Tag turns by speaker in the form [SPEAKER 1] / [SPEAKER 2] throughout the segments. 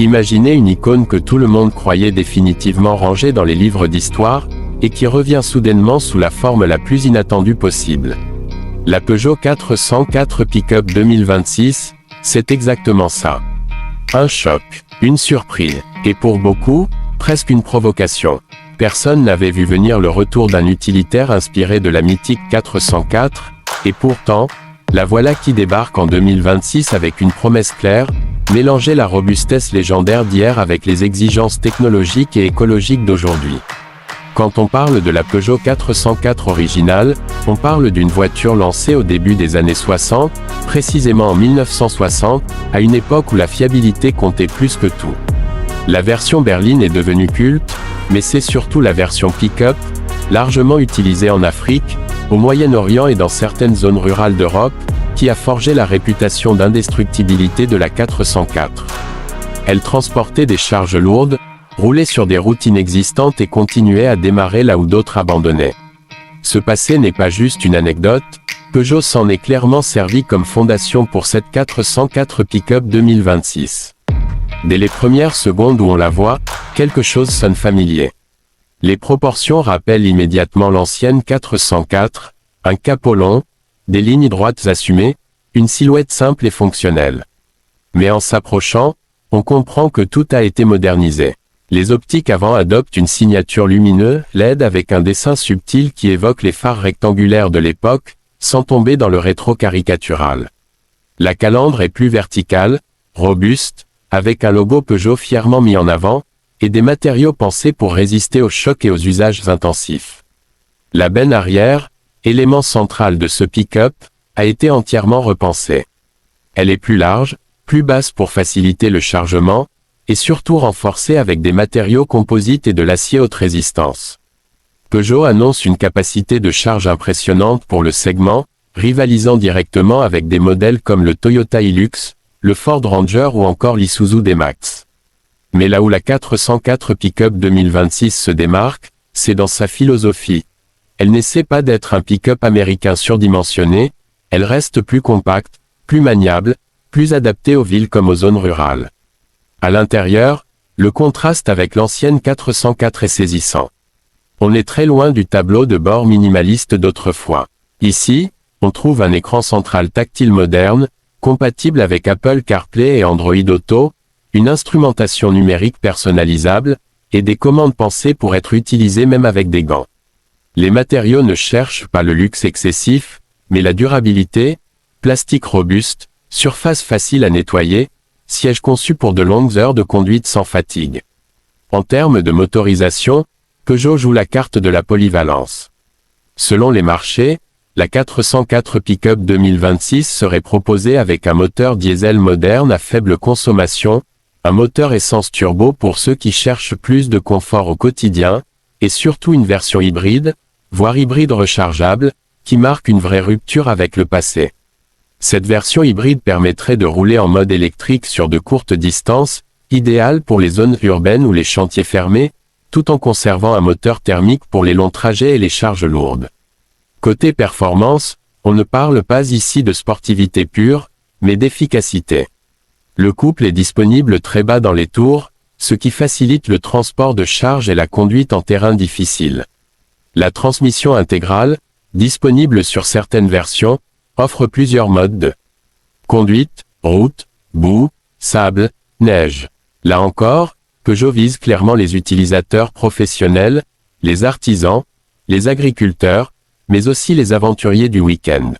[SPEAKER 1] Imaginez une icône que tout le monde croyait définitivement rangée dans les livres d'histoire, et qui revient soudainement sous la forme la plus inattendue possible. La Peugeot 404 Pick-up 2026, c'est exactement ça. Un choc, une surprise, et pour beaucoup, presque une provocation. Personne n'avait vu venir le retour d'un utilitaire inspiré de la mythique 404, et pourtant, la voilà qui débarque en 2026 avec une promesse claire, mélanger la robustesse légendaire d'hier avec les exigences technologiques et écologiques d'aujourd'hui. Quand on parle de la Peugeot 404 originale, on parle d'une voiture lancée au début des années 60, précisément en 1960, à une époque où la fiabilité comptait plus que tout. La version berline est devenue culte, mais c'est surtout la version pick-up, largement utilisée en Afrique, au Moyen-Orient et dans certaines zones rurales d'Europe, qui a forgé la réputation d'indestructibilité de la 404. Elle transportait des charges lourdes, roulait sur des routes inexistantes et continuait à démarrer là où d'autres abandonnaient. Ce passé n'est pas juste une anecdote, Peugeot s'en est clairement servi comme fondation pour cette 404 Pick-up 2026. Dès les premières secondes où on la voit, quelque chose sonne familier. Les proportions rappellent immédiatement l'ancienne 404, un capot long, des lignes droites assumées, une silhouette simple et fonctionnelle. Mais en s'approchant, on comprend que tout a été modernisé. Les optiques avant adoptent une signature lumineuse, LED avec un dessin subtil qui évoque les phares rectangulaires de l'époque, sans tomber dans le rétro-caricatural. La calandre est plus verticale, robuste, avec un logo Peugeot fièrement mis en avant, et des matériaux pensés pour résister aux chocs et aux usages intensifs. La benne arrière, élément central de ce pick-up, a été entièrement repensée. Elle est plus large, plus basse pour faciliter le chargement, et surtout renforcée avec des matériaux composites et de l'acier haute résistance. Peugeot annonce une capacité de charge impressionnante pour le segment, rivalisant directement avec des modèles comme le Toyota Hilux, le Ford Ranger ou encore l'Isuzu D-Max. Mais là où la 404 Pick-up 2026 se démarque, c'est dans sa philosophie. Elle n'essaie pas d'être un pick-up américain surdimensionné, elle reste plus compacte, plus maniable, plus adaptée aux villes comme aux zones rurales. À l'intérieur, le contraste avec l'ancienne 404 est saisissant. On est très loin du tableau de bord minimaliste d'autrefois. Ici, on trouve un écran central tactile moderne, compatible avec Apple CarPlay et Android Auto, une instrumentation numérique personnalisable, et des commandes pensées pour être utilisées même avec des gants. Les matériaux ne cherchent pas le luxe excessif, mais la durabilité, plastique robuste, surface facile à nettoyer, siège conçu pour de longues heures de conduite sans fatigue. En termes de motorisation, Peugeot joue la carte de la polyvalence. Selon les marchés, la 404 Pick-up 2026 serait proposée avec un moteur diesel moderne à faible consommation, un moteur essence turbo pour ceux qui cherchent plus de confort au quotidien, et surtout une version hybride, voire hybride rechargeable, qui marque une vraie rupture avec le passé. Cette version hybride permettrait de rouler en mode électrique sur de courtes distances, idéale pour les zones urbaines ou les chantiers fermés, tout en conservant un moteur thermique pour les longs trajets et les charges lourdes. Côté performance, on ne parle pas ici de sportivité pure, mais d'efficacité. Le couple est disponible très bas dans les tours, ce qui facilite le transport de charge et la conduite en terrain difficile. La transmission intégrale, disponible sur certaines versions, offre plusieurs modes de conduite, route, boue, sable, neige. Là encore, Peugeot vise clairement les utilisateurs professionnels, les artisans, les agriculteurs, mais aussi les aventuriers du week-end.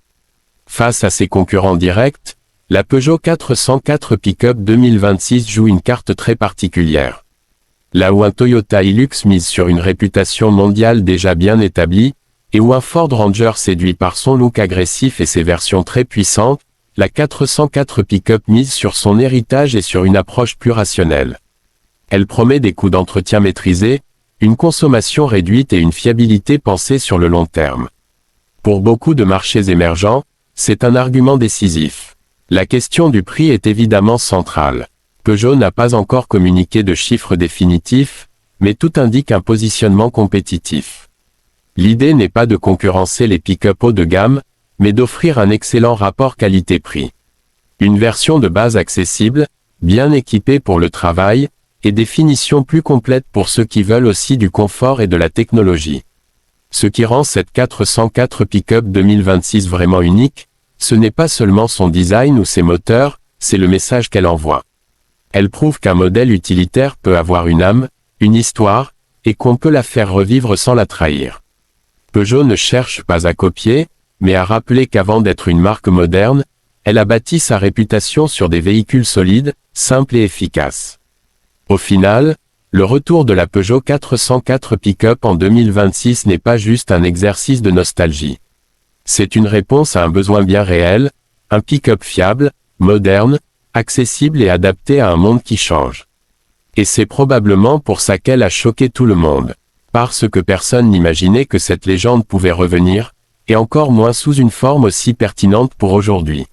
[SPEAKER 1] Face à ses concurrents directs, la Peugeot 404 Pick-up 2026 joue une carte très particulière. Là où un Toyota Hilux mise sur une réputation mondiale déjà bien établie, et où un Ford Ranger séduit par son look agressif et ses versions très puissantes, la 404 Pick-up mise sur son héritage et sur une approche plus rationnelle. Elle promet des coûts d'entretien maîtrisés, une consommation réduite et une fiabilité pensée sur le long terme. Pour beaucoup de marchés émergents, c'est un argument décisif. La question du prix est évidemment centrale. Peugeot n'a pas encore communiqué de chiffres définitifs, mais tout indique un positionnement compétitif. L'idée n'est pas de concurrencer les pick-up haut de gamme, mais d'offrir un excellent rapport qualité-prix. Une version de base accessible, bien équipé pour le travail, et des finitions plus complètes pour ceux qui veulent aussi du confort et de la technologie. Ce qui rend cette 404 Pick-up 2026 vraiment unique, ce n'est pas seulement son design ou ses moteurs, c'est le message qu'elle envoie. Elle prouve qu'un modèle utilitaire peut avoir une âme, une histoire, et qu'on peut la faire revivre sans la trahir. Peugeot ne cherche pas à copier, mais à rappeler qu'avant d'être une marque moderne, elle a bâti sa réputation sur des véhicules solides, simples et efficaces. Au final, le retour de la Peugeot 404 Pick-up en 2026 n'est pas juste un exercice de nostalgie. C'est une réponse à un besoin bien réel, un pick-up fiable, moderne, accessible et adapté à un monde qui change. Et c'est probablement pour ça qu'elle a choqué tout le monde. Parce que personne n'imaginait que cette légende pouvait revenir, et encore moins sous une forme aussi pertinente pour aujourd'hui.